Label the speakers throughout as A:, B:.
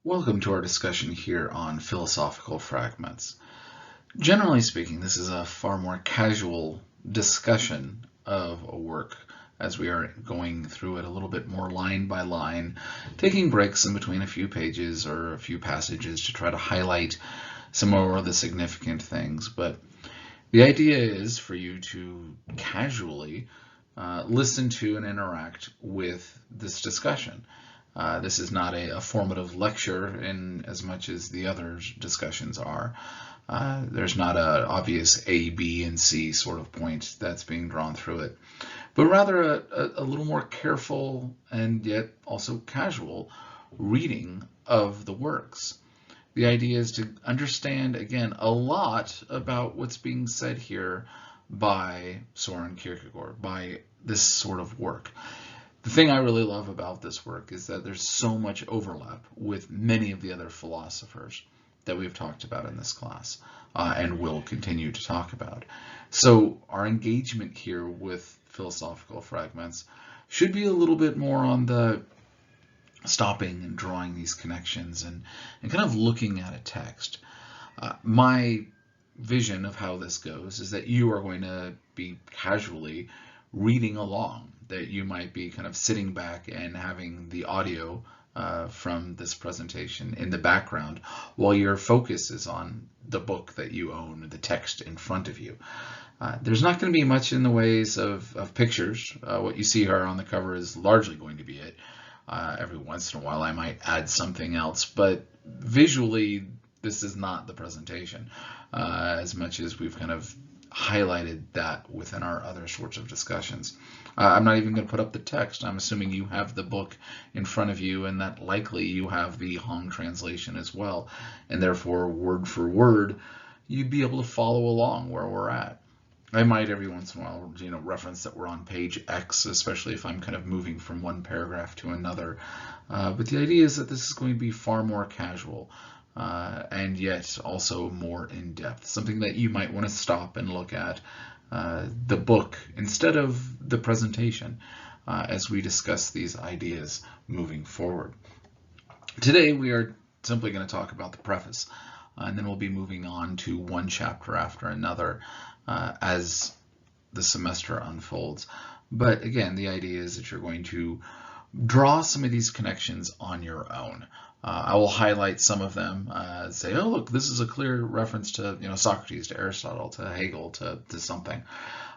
A: Welcome to our discussion here on philosophical fragments. Generally speaking, this is a far more casual discussion of a work as we are going through it a little bit more line by line, taking breaks in between a few pages or a few passages to try to highlight some more of the significant things. But the idea is for you to casually listen to and interact with this discussion. This is not a formative lecture in as much as the other discussions are. There's not an obvious A, B, and C sort of point that's being drawn through it, but rather a little more careful and yet also casual reading of the works. The idea is to understand, again, a lot about what's being said here by Soren Kierkegaard, by this sort of work. The thing I really love about this work is that there's so much overlap with many of the other philosophers that we've talked about in this class and will continue to talk about. So our engagement here with philosophical fragments should be a little bit more on the stopping and drawing these connections and kind of looking at a text. My vision of how this goes is that you are going to be casually reading along, that you might be kind of sitting back and having the audio from this presentation in the background while your focus is on the book that you own, the text in front of you. There's not going to be much in the ways of pictures. What you see here on the cover is largely going to be it. Every once in a while I might add something else, but visually this is not the presentation as much as we've kind of highlighted that within our other sorts of discussions. I'm not even going to put up the text. I'm assuming you have the book in front of you and that likely you have the Hong translation as well, and therefore word for word you'd be able to follow along where we're at. I might every once in a while, reference that we're on page X, especially if I'm kind of moving from one paragraph to another. But the idea is that this is going to be far more casual and yet also more in-depth, something that you might want to stop and look at the book instead of the presentation as we discuss these ideas moving forward. Today we are simply going to talk about the preface, and then we'll be moving on to one chapter after another as the semester unfolds. But again, the idea is that you're going to draw some of these connections on your own. I will highlight some of them, say, oh, look, this is a clear reference to Socrates, to Aristotle, to Hegel, to something.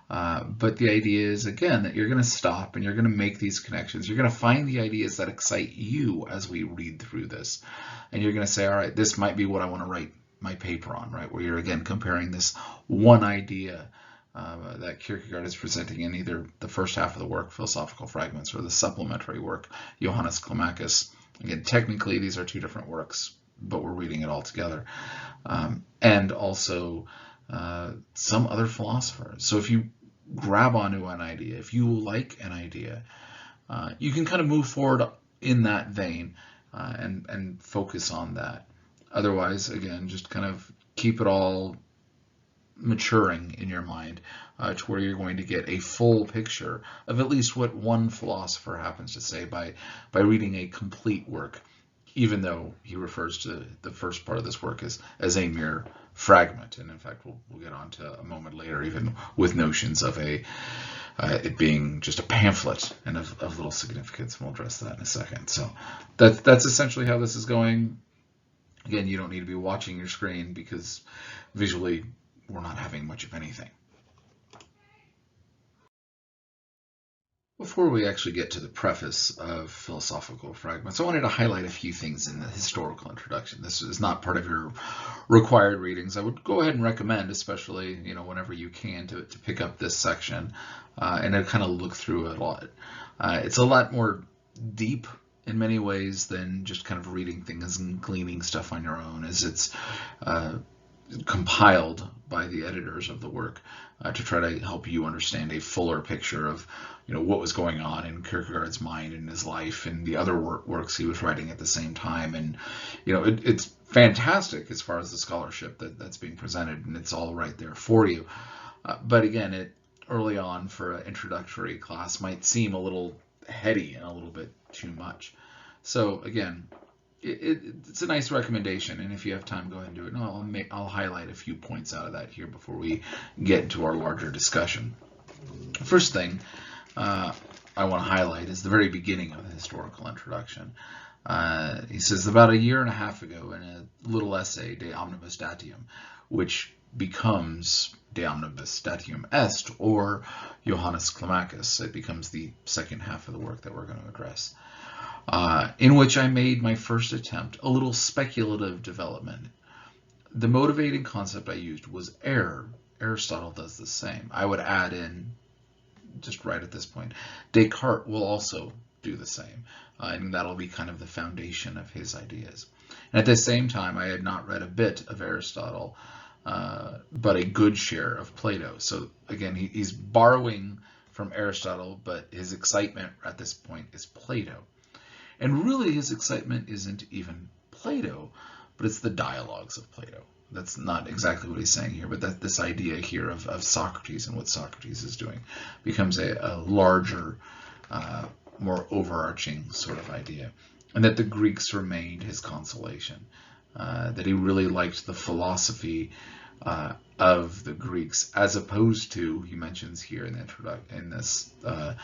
A: But the idea is, again, that you're going to stop and you're going to make these connections. You're going to find the ideas that excite you as we read through this. And you're going to say, all right, this might be what I want to write my paper on, right? Where you're, again, comparing this one idea that Kierkegaard is presenting in either the first half of the work, Philosophical Fragments, or the supplementary work, Johannes Climacus. Again, technically, these are two different works, but we're reading it all together. And also some other philosophers. So if you grab onto an idea, if you like an idea, you can kind of move forward in that vein and focus on that. Otherwise, again, just kind of keep it all maturing in your mind to where you're going to get a full picture of at least what one philosopher happens to say by reading a complete work, even though he refers to the first part of this work as a mere fragment. And in fact, we'll get on to a moment later, even with notions of it being just a pamphlet and of little significance, and we'll address that in a second. So that's essentially how this is going. Again, you don't need to be watching your screen because visually we're not having much of anything. Before we actually get to the preface of Philosophical Fragments, I wanted to highlight a few things in the historical introduction. This is not part of your required readings. I would go ahead and recommend, especially whenever you can, to pick up this section and to kind of look through it a lot. It's a lot more deep in many ways than just kind of reading things and gleaning stuff on your own, as it's compiled by the editors of the work to try to help you understand a fuller picture of what was going on in Kierkegaard's mind and his life and the other works he was writing at the same time. And it's fantastic as far as the scholarship that's being presented, and it's all right there for you. But again, it early on for an introductory class might seem a little heady and a little bit too much. So again, it's a nice recommendation, and if you have time, go ahead and do it. And I'll highlight a few points out of that here before we get into our larger discussion. First thing I want to highlight is the very beginning of the historical introduction. He says, about a year and a half ago, in a little essay, De Omnibus Datium, which becomes De Omnibus Datium Est, or Johannes Climacus. It becomes the second half of the work that we're going to address, in which I made my first attempt, a little speculative development. The motivating concept I used was error. Aristotle does the same. I would add in, just right at this point, Descartes will also do the same, and that'll be kind of the foundation of his ideas. And at the same time, I had not read a bit of Aristotle, but a good share of Plato. So again, he's borrowing from Aristotle, but his excitement at this point is Plato. And really his excitement isn't even Plato, but it's the dialogues of Plato. That's not exactly what he's saying here, but that this idea here of Socrates and what Socrates is doing becomes a larger, more overarching sort of idea. And that the Greeks remained his consolation. That he really liked the philosophy of the Greeks, as opposed to, he mentions here in the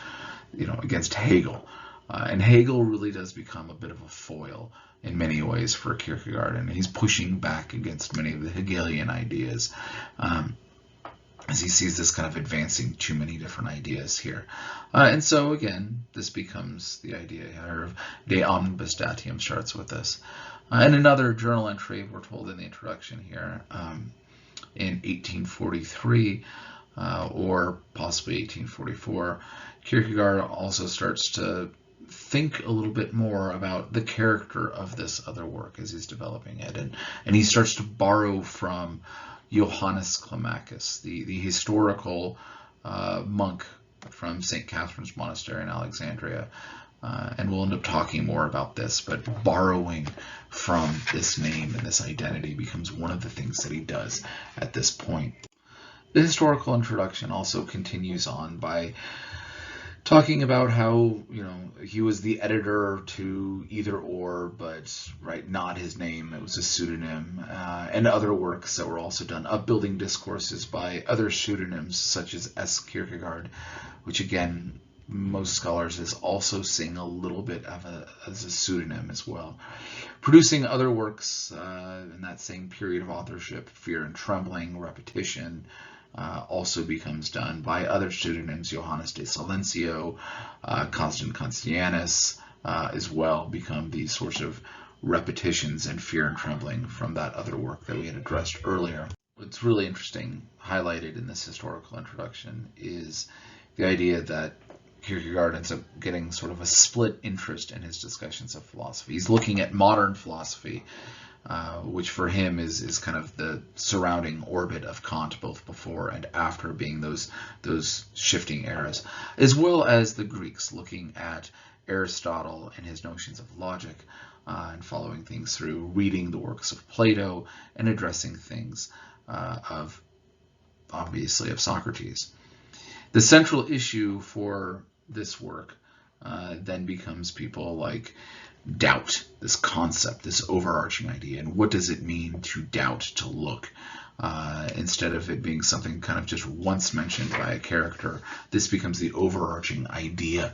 A: against Hegel. And Hegel really does become a bit of a foil in many ways for Kierkegaard, and he's pushing back against many of the Hegelian ideas as he sees this kind of advancing too many different ideas here. And so again, this becomes the idea here of De Omnibus Datium starts with this. And another journal entry, we're told in the introduction here, in 1843, or possibly 1844, Kierkegaard also starts to think a little bit more about the character of this other work as he's developing it. And he starts to borrow from Johannes Climacus, the historical monk from St. Catherine's Monastery in Alexandria. And we'll end up talking more about this, but borrowing from this name and this identity becomes one of the things that he does at this point. The historical introduction also continues on by talking about how, he was the editor to Either Or, but not his name, it was a pseudonym, and other works that were also done, upbuilding discourses by other pseudonyms such as S. Kierkegaard, which again, most scholars is also seeing a little bit of as a pseudonym as well. Producing other works in that same period of authorship, Fear and Trembling, Repetition, also becomes done by other pseudonyms. Johannes de Silencio, Constant Constianus as well become these sorts of repetitions and Fear and Trembling from that other work that we had addressed earlier. What's really interesting, highlighted in this historical introduction, is the idea that Kierkegaard ends up getting sort of a split interest in his discussions of philosophy. He's looking at modern philosophy, which for him is kind of the surrounding orbit of Kant, both before and after being those shifting eras, as well as the Greeks, looking at Aristotle and his notions of logic, and following things through, reading the works of Plato, and addressing things obviously of Socrates. The central issue for this work then becomes people like doubt, this concept, this overarching idea, and what does it mean to doubt, to look? Instead of it being something kind of just once mentioned by a character, this becomes the overarching idea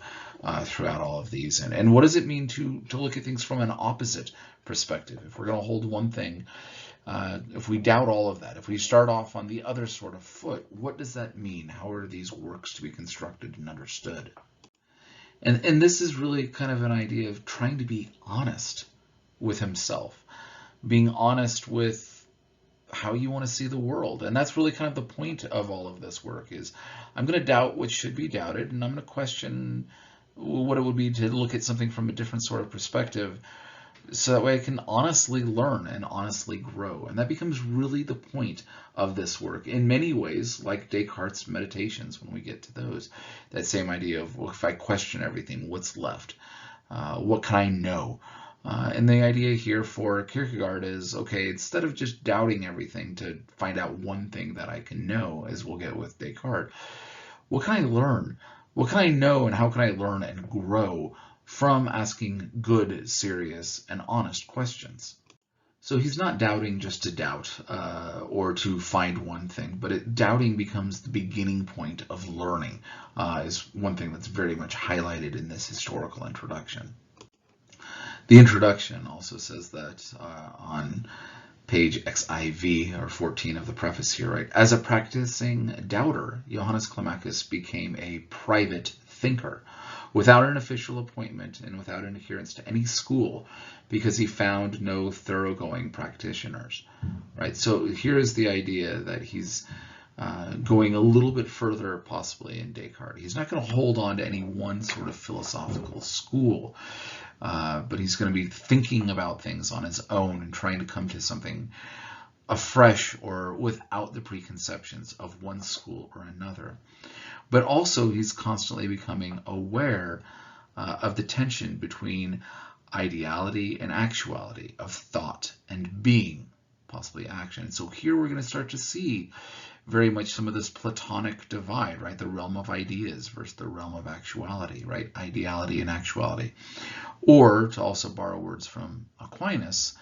A: throughout all of these. And what does it mean to look at things from an opposite perspective? If we're going to hold one thing, if we doubt all of that, if we start off on the other sort of foot, what does that mean? How are these works to be constructed and understood? And this is really kind of an idea of trying to be honest with himself, being honest with how you want to see the world. And that's really kind of the point of all of this work is I'm going to doubt what should be doubted, and I'm going to question what it would be to look at something from a different sort of perspective, so that way I can honestly learn and honestly grow. And that becomes really the point of this work in many ways, like Descartes' Meditations, when we get to those. That same idea of, well, if I question everything, what's left? What can I know? And the idea here for Kierkegaard is, okay, instead of just doubting everything to find out one thing that I can know, as we'll get with Descartes, what can I learn? What can I know, and how can I learn and grow from asking good, serious, and honest questions. So he's not doubting just to doubt or to find one thing, but doubting becomes the beginning point of learning, is one thing that's very much highlighted in this historical introduction. The introduction also says that on page XIV or 14 of the preface here, right? As a practicing doubter, Johannes Climacus became a private thinker without an official appointment and without an adherence to any school, because he found no thoroughgoing practitioners, right? So here is the idea that he's going a little bit further possibly in Descartes. He's not going to hold on to any one sort of philosophical school, but he's going to be thinking about things on his own and trying to come to something afresh or without the preconceptions of one school or another. But also he's constantly becoming aware of the tension between ideality and actuality, of thought and being, possibly action. So here we're going to start to see very much some of this Platonic divide, right? The realm of ideas versus the realm of actuality, right? Ideality and actuality. Or, to also borrow words from Aquinas,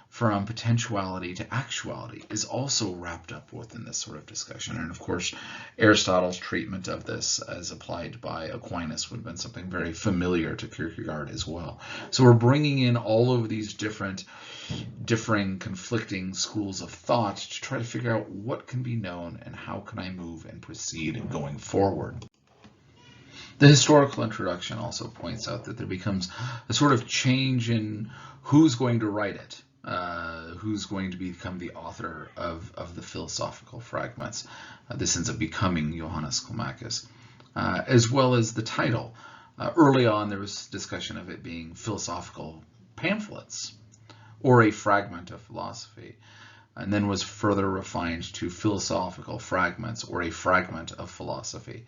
A: from potentiality to actuality is also wrapped up within this sort of discussion. And of course, Aristotle's treatment of this as applied by Aquinas would have been something very familiar to Kierkegaard as well. So we're bringing in all of these differing, conflicting schools of thought to try to figure out what can be known and how can I move and proceed going forward. The historical introduction also points out that there becomes a sort of change in who's going to write it. Who's going to become the author of the philosophical fragments. This ends up becoming Johannes Climacus, as well as the title. Early on, there was discussion of it being philosophical pamphlets or a fragment of philosophy, and then was further refined to philosophical fragments or a fragment of philosophy.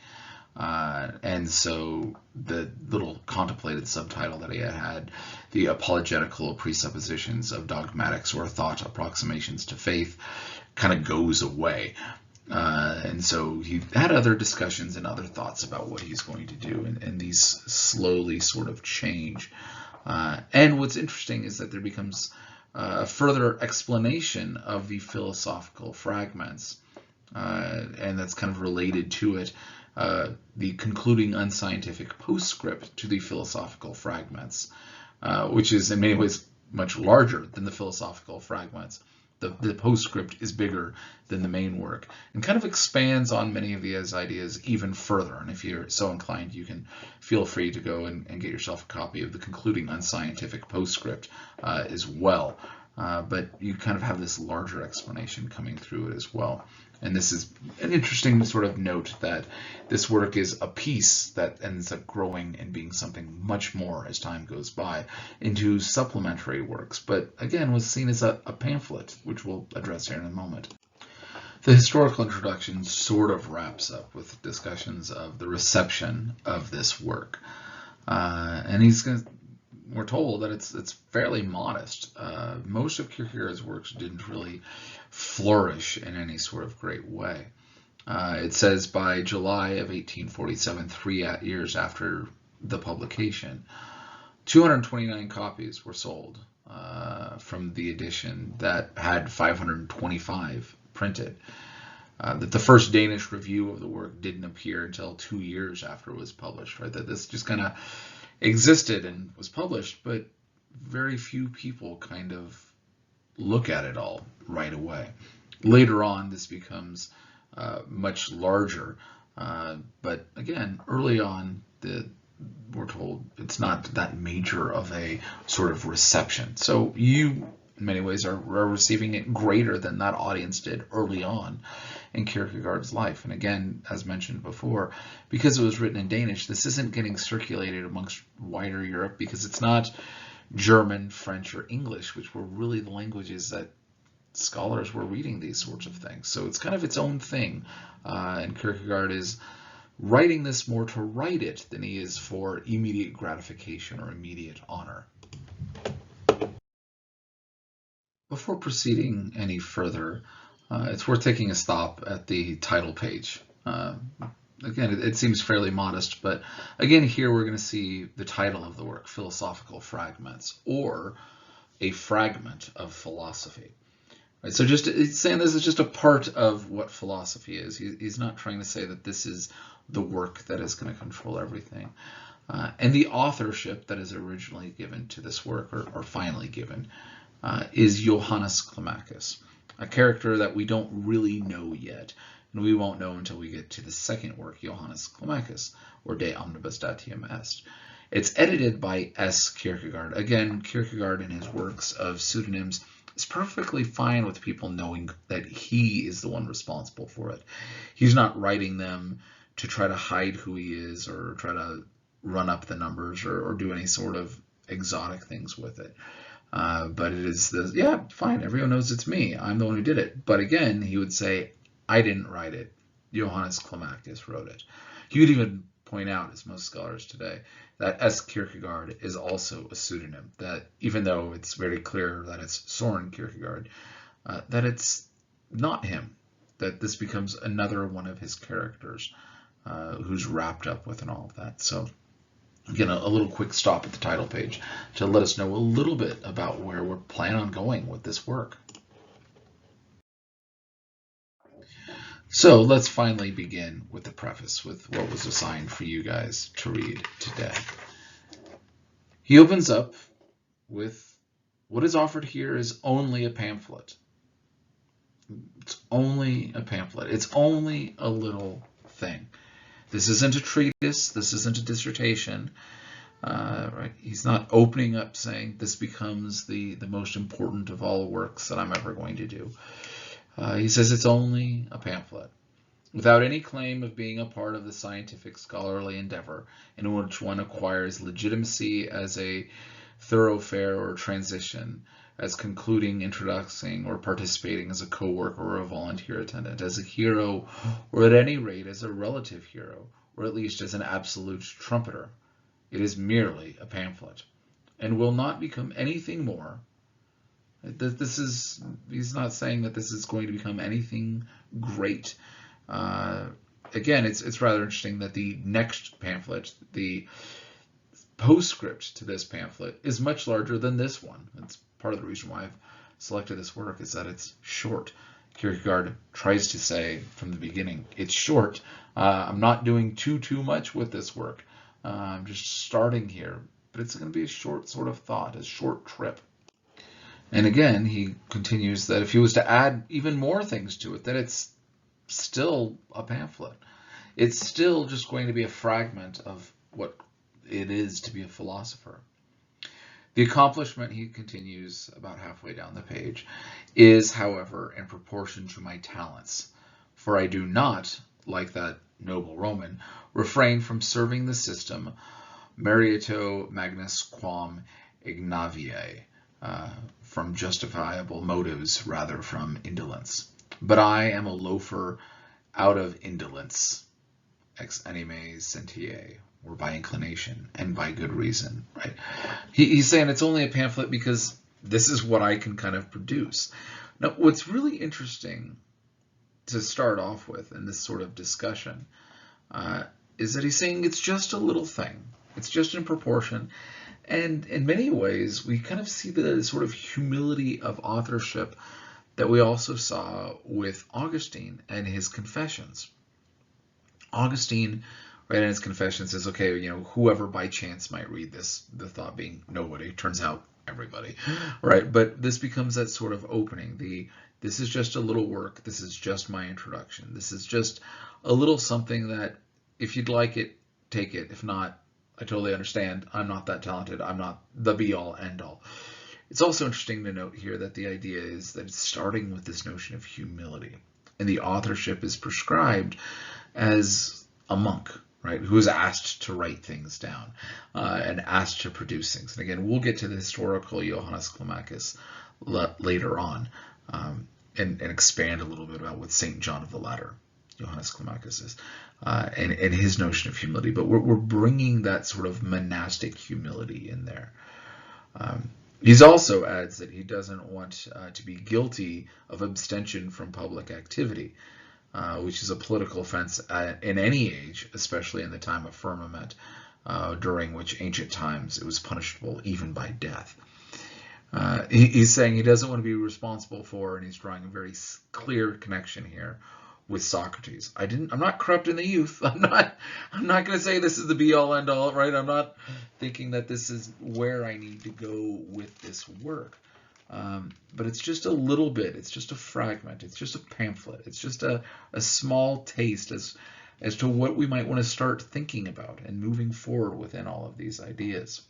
A: And so the little contemplated subtitle that he had, the apologetical presuppositions of dogmatics or thought approximations to faith, kind of goes away. And so he had other discussions and other thoughts about what he's going to do, and these slowly sort of change. And what's interesting is that there becomes a further explanation of the philosophical fragments, and that's kind of related to it. The concluding unscientific postscript to the philosophical fragments, which is in many ways much larger than the philosophical fragments. The postscript is bigger than the main work and kind of expands on many of these ideas even further. And if you're so inclined, you can feel free to go and get yourself a copy of the concluding unscientific postscript as well. But you kind of have this larger explanation coming through it as well. And this is an interesting sort of note that this work is a piece that ends up growing and being something much more as time goes by into supplementary works, but again was seen as a pamphlet, which we'll address here in a moment. The historical introduction sort of wraps up with discussions of the reception of this work. And we're told that it's fairly modest. Most of Kierkegaard's works didn't really flourish in any sort of great way. It says by July of 1847, 3 years after the publication, 229 copies were sold from the edition that had 525 printed. That the first Danish review of the work didn't appear until 2 years after it was published, right? That this just kind of existed and was published, but very few people kind of look at it all right away. Later on, this becomes much larger, but again, early on, we're told it's not that major of a sort of reception. So you, in many ways, are receiving it greater than that audience did early on in Kierkegaard's life. And again, as mentioned before, because it was written in Danish, this isn't getting circulated amongst wider Europe because it's not German, French, or English, which were really the languages that scholars were reading these sorts of things. So it's kind of its own thing. And Kierkegaard is writing this more to write it than he is for immediate gratification or immediate honor. Before proceeding any further, it's worth taking a stop at the title page. again, it seems fairly modest, but again, here we're going to see the title of the work, Philosophical Fragments, or a fragment of philosophy. Right, so just it's saying this is just a part of what philosophy is. He's not trying to say that this is the work that is going to control everything. And the authorship that is originally given to this work, or finally given, is Johannes Climacus, a character that we don't really know yet, and we won't know until we get to the second work, Johannes Climacus, or De Omnibus Datium Est. It's edited by S. Kierkegaard. Again, Kierkegaard in his works of pseudonyms is perfectly fine with people knowing that he is the one responsible for it. He's not writing them to try to hide who he is or try to run up the numbers or do any sort of exotic things with it. But it is yeah, fine, everyone knows it's me. I'm the one who did it. But again, he would say, I didn't write it. Johannes Climacus wrote it. He would even point out, as most scholars today, that S. Kierkegaard is also a pseudonym, that even though it's very clear that it's Soren Kierkegaard, that it's not him, that this becomes another one of his characters who's wrapped up with and all of that. So again, a little quick stop at the title page to let us know a little bit about where we're planning on going with this work. So let's finally begin with the preface, with what was assigned for you guys to read today. He opens up with, what is offered here is only a pamphlet. It's only a pamphlet. It's only a little thing. This isn't a treatise. This isn't a dissertation. Right? He's not opening up saying this becomes the most important of all works that I'm ever going to do. He says it's only a pamphlet, without any claim of being a part of the scientific scholarly endeavor in which one acquires legitimacy as a thoroughfare or transition, as concluding, introducing, or participating as a co-worker or a volunteer attendant, as a hero, or at any rate as a relative hero, or at least as an absolute trumpeter. It is merely a pamphlet, and will not become anything more. He's not saying that this is going to become anything great. Again, it's rather interesting that the next pamphlet, the postscript to this pamphlet, is much larger than this one. That's part of the reason why I've selected this work, is that it's short. Kierkegaard tries to say from the beginning, it's short. I'm not doing too much with this work. I'm just starting here, but it's going to be a short sort of thought, a short trip. And again, he continues that if he was to add even more things to it, that it's still a pamphlet. It's still just going to be a fragment of what it is to be a philosopher. The accomplishment, he continues about halfway down the page, is, however, in proportion to my talents. For I do not, like that noble Roman, refrain from serving the system, merito magnus quam ignaviae, from justifiable motives rather from indolence. But I am a loafer out of indolence, ex anime sentiae, or by inclination and by good reason. Right? He's saying it's only a pamphlet because this is what I can kind of produce. Now, what's really interesting to start off with in this sort of discussion is that he's saying it's just a little thing. It's just in proportion. And in many ways, we kind of see the sort of humility of authorship that we also saw with Augustine and his Confessions. Augustine, right, in his Confessions says, okay, whoever by chance might read this, the thought being nobody, turns out everybody, right? But this becomes that sort of opening. This is just a little work. This is just my introduction. This is just a little something that if you'd like it, take it. If not, I totally understand. I'm not that talented. I'm not the be-all, end-all. It's also interesting to note here that the idea is that it's starting with this notion of humility. And the authorship is prescribed as a monk, right, who is asked to write things down and asked to produce things. And again, we'll get to the historical Johannes Climacus later on and expand a little bit about what St. John of the Ladder, Johannes Climacus, is, and his notion of humility. But we're bringing that sort of monastic humility in there. He also adds that he doesn't want to be guilty of abstention from public activity. which is a political offense in any age, especially in the time of firmament, during which ancient times it was punishable even by death. He's saying he doesn't want to be responsible for, and he's drawing a very clear connection here with Socrates. I'm not corrupting the youth. I'm not going to say this is the be all end all, right? I'm not thinking that this is where I need to go with this work. But it's just a little bit. It's just a fragment. It's just a pamphlet. It's just a small taste as to what we might want to start thinking about and moving forward within all of these ideas.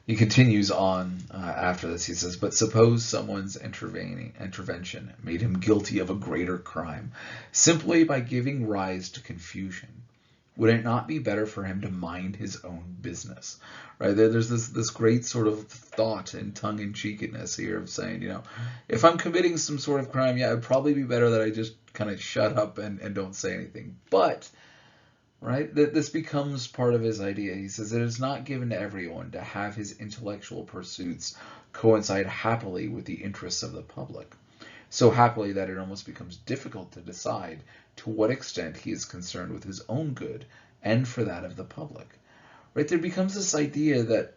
A: He continues on after this. He says, but suppose someone's intervention made him guilty of a greater crime, simply by giving rise to confusion. Would it not be better for him to mind his own business? Right? There's this great sort of thought and tongue-in-cheekiness here of saying, if I'm committing some sort of crime, yeah, it'd probably be better that I just kind of shut up and don't say anything. But right? This becomes part of his idea. He says it is not given to everyone to have his intellectual pursuits coincide happily with the interests of the public. So happily that it almost becomes difficult to decide to what extent he is concerned with his own good and for that of the public. Right? There becomes this idea that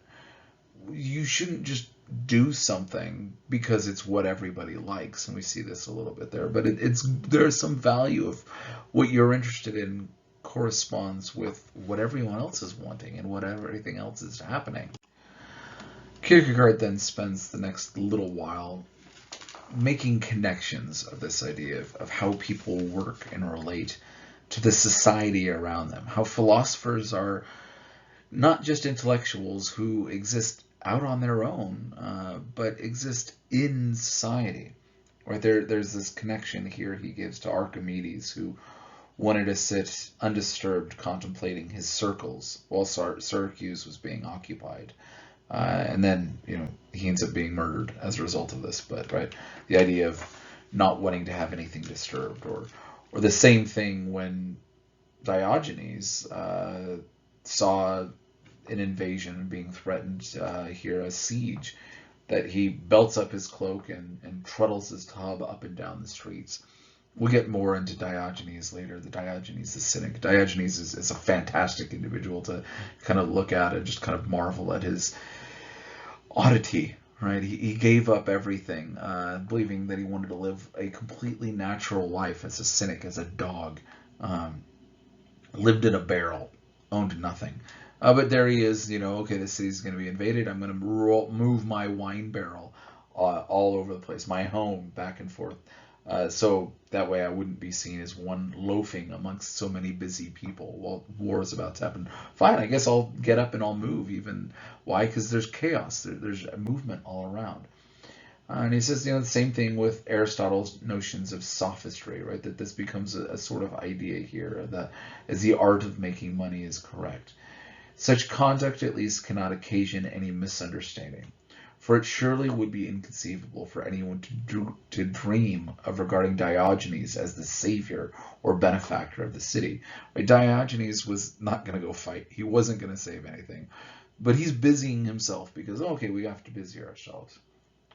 A: you shouldn't just do something because it's what everybody likes, and we see this a little bit there, but there's some value of what you're interested in corresponds with what everyone else is wanting and what everything else is happening. Kierkegaard then spends the next little while making connections of this idea of how people work and relate to the society around them, how philosophers are not just intellectuals who exist out on their own, but exist in society. Right? There's this connection here he gives to Archimedes, who wanted to sit undisturbed contemplating his circles while Syracuse was being occupied. And then, he ends up being murdered as a result of this. But, right, the idea of not wanting to have anything disturbed, or the same thing when Diogenes saw an invasion being threatened here, a siege, that he belts up his cloak and truddles his tub up and down the streets. We'll get more into Diogenes later, the Diogenes the Cynic. Diogenes is a fantastic individual to kind of look at and just kind of marvel at his oddity, right? He gave up everything, believing that he wanted to live a completely natural life as a cynic, as a dog, lived in a barrel, owned nothing. But there he is, okay, the city's going to be invaded. I'm going to move my wine barrel all over the place, my home, back and forth. So that way I wouldn't be seen as one loafing amongst so many busy people while war is about to happen. Fine, I guess I'll get up and I'll move even. Why? Because there's chaos. There's a movement all around. And he says, the same thing with Aristotle's notions of sophistry, right? That this becomes a sort of idea here, that as the art of making money is correct. Such conduct at least cannot occasion any misunderstanding. For it surely would be inconceivable for anyone to dream of regarding Diogenes as the savior or benefactor of the city. Right? Diogenes was not going to go fight. He wasn't going to save anything. But he's busying himself because, okay, we have to busy ourselves.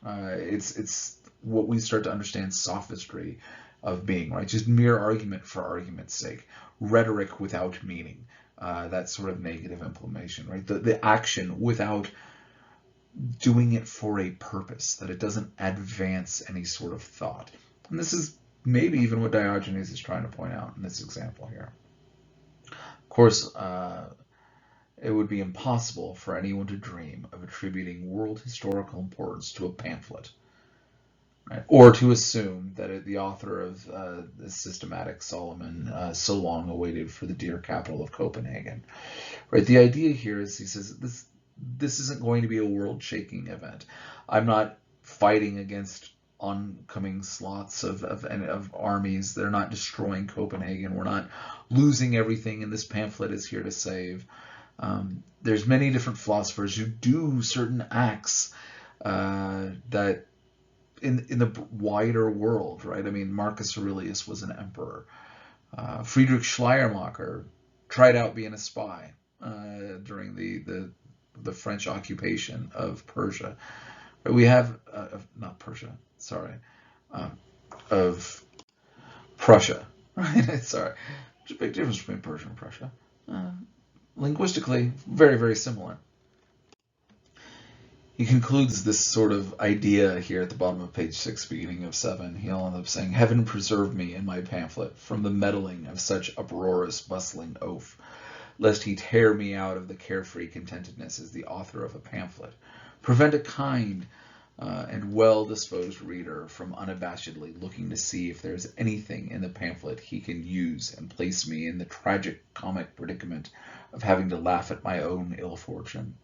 A: It's what we start to understand sophistry of being, right? Just mere argument for argument's sake. Rhetoric without meaning. That sort of negative inflammation, right? The action without doing it for a purpose, that it doesn't advance any sort of thought. And this is maybe even what Diogenes is trying to point out in this example here. Of course, it would be impossible for anyone to dream of attributing world historical importance to a pamphlet, right? Or to assume that the author of the systematic Solomon so long awaited for the dear capital of Copenhagen. Right? The idea here is, he says, this isn't going to be a world-shaking event. I'm not fighting against oncoming slots of armies. They're not destroying Copenhagen. We're not losing everything, and this pamphlet is here to save. There's many different philosophers who do certain acts that in the wider world, right? I mean, Marcus Aurelius was an emperor. Friedrich Schleiermacher tried out being a spy during the French occupation of Persia. We have, not Persia, sorry, of Prussia, right? Sorry, there's a big difference between Persia and Prussia. Linguistically, very, very similar. He concludes this sort of idea here at the bottom of page 6, beginning of 7. He'll end up saying, "Heaven preserve me in my pamphlet from the meddling of such uproarious, bustling oaf, lest he tear me out of the carefree contentedness as the author of a pamphlet. Prevent a kind and well-disposed reader from unabashedly looking to see if there is anything in the pamphlet he can use and place me in the tragic comic predicament of having to laugh at my own ill fortune.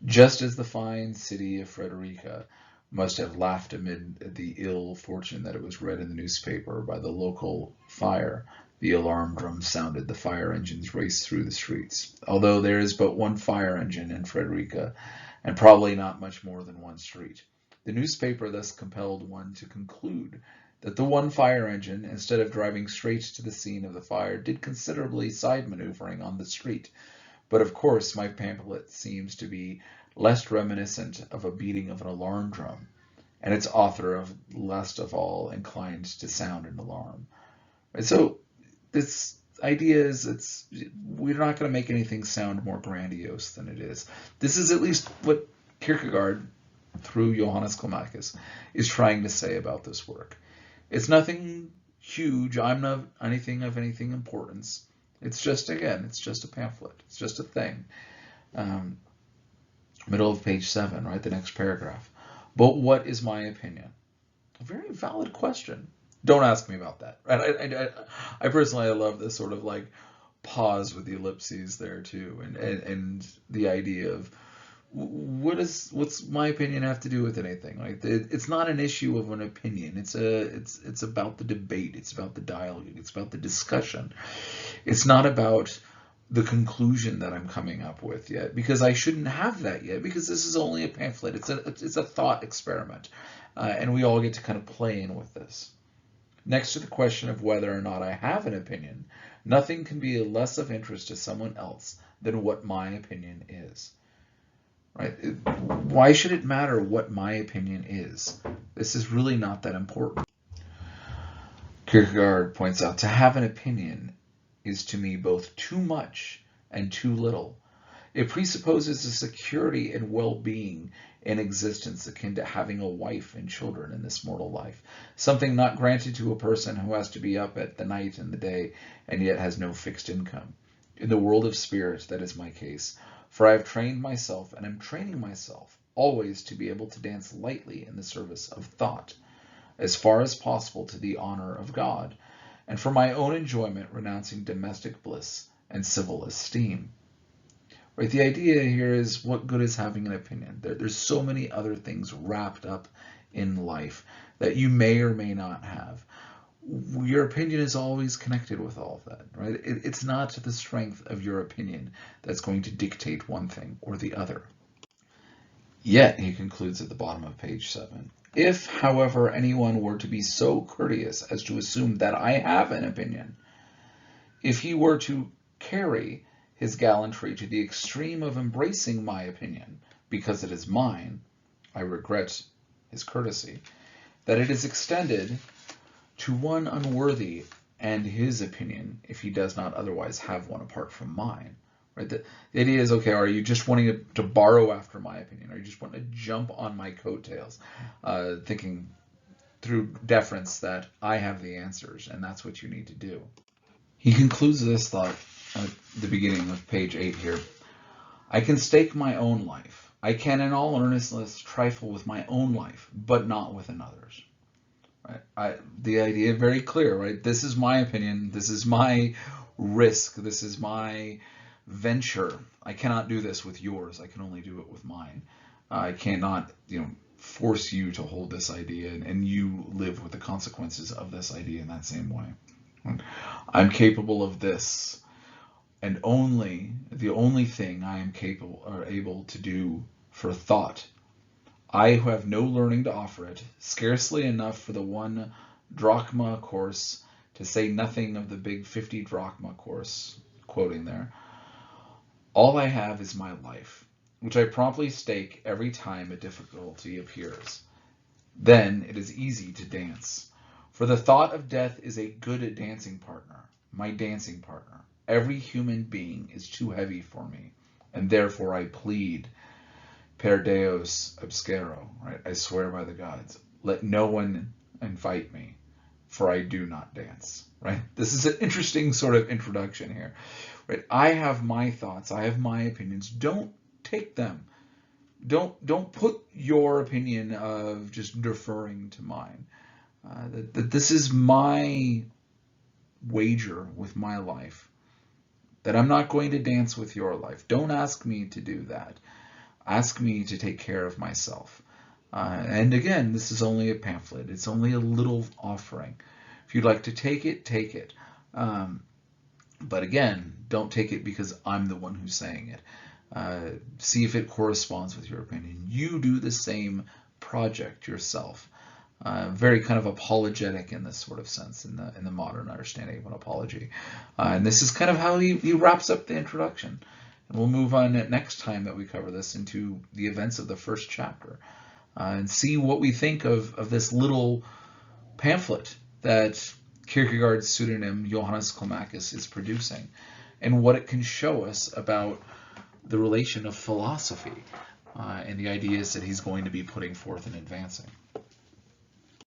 A: Just as the fine city of Frederica must have laughed amid the ill fortune that it was read in the newspaper by the local fire. The alarm drum sounded, the fire engines raced through the streets. Although there is but one fire engine in Frederica, and probably not much more than one street. The newspaper thus compelled one to conclude that the one fire engine, instead of driving straight to the scene of the fire, did considerably side maneuvering on the street. But of course my pamphlet seems to be less reminiscent of a beating of an alarm drum, and its author of last of all inclined to sound an alarm." And so this idea is we're not going to make anything sound more grandiose than it is. This is at least what Kierkegaard, through Johannes Climacus, is trying to say about this work. It's nothing huge. I'm not anything of anything importance. It's just, again, it's just a pamphlet. It's just a thing. Middle of page 7, right? The next paragraph. But what is my opinion? A very valid question. Don't ask me about that. Right? I personally, I love this sort of like pause with the ellipses there too, and the idea of what's my opinion have to do with anything? Like it's not an issue of an opinion. It's about the debate. It's about the dialogue. It's about the discussion. It's not about the conclusion that I'm coming up with yet, because I shouldn't have that yet, because this is only a pamphlet. It's a thought experiment, and we all get to kind of play in with this. Next to the question of whether or not I have an opinion, nothing can be less of interest to someone else than what my opinion is. Right? Why should it matter what my opinion is? This is really not that important. Kierkegaard points out, to have an opinion is to me both too much and too little. It presupposes a security and well-being in existence akin to having a wife and children in this mortal life, something not granted to a person who has to be up at the night and the day and yet has no fixed income. In the world of spirit, that is my case, for I have trained myself and am training myself always to be able to dance lightly in the service of thought, as far as possible to the honor of God, and for my own enjoyment renouncing domestic bliss and civil esteem. Right, the idea here is, what good is having an opinion? There's so many other things wrapped up in life that you may or may not have. Your opinion is always connected with all of that, right? It's not the strength of your opinion that's going to dictate one thing or the other. Yet, he concludes at the bottom of page 7, if, however, anyone were to be so courteous as to assume that I have an opinion, if he were to carry his gallantry to the extreme of embracing my opinion, because it is mine, I regret his courtesy, that it is extended to one unworthy and his opinion, if he does not otherwise have one apart from mine. Right? The idea is, okay, are you just wanting to borrow after my opinion? Are you just wanting to jump on my coattails, thinking through deference that I have the answers, and that's what you need to do? He concludes this thought at the beginning of page 8 here. I can stake my own life. I can in all earnestness trifle with my own life, but not with another's. Right? The idea very clear, right? This is my opinion. This is my risk. This is my venture. I cannot do this with yours. I can only do it with mine. I cannot, force you to hold this idea and you live with the consequences of this idea in that same way. I'm capable of this, and the only thing I am capable or able to do for thought, I who have no learning to offer it, scarcely enough for the 1 drachma course, to say nothing of the big 50 drachma course, quoting there, all I have is my life, which I promptly stake every time a difficulty appears. Then it is easy to dance. For the thought of death is a good dancing partner, my dancing partner. Every human being is too heavy for me, and therefore I plead, per Deus obscero, right? I swear by the gods, let no one invite me, for I do not dance, right? This is an interesting sort of introduction here, right? I have my thoughts, I have my opinions. Don't take them. Don't put your opinion of just deferring to mine. That this is my wager with my life, that I'm not going to dance with your life. Don't ask me to do that. Ask me to take care of myself. And again, this is only a pamphlet. It's only a little offering. If you'd like to take it, take it. But again, don't take it because I'm the one who's saying it. See if it corresponds with your opinion. You do the same project yourself. Very kind of apologetic in this sort of sense, in the modern understanding of an apology. And this is kind of how he wraps up the introduction. And we'll move on next time that we cover this into the events of the first chapter, and see what we think of this little pamphlet that Kierkegaard's pseudonym Johannes Climacus is producing, and what it can show us about the relation of philosophy and the ideas that he's going to be putting forth and advancing.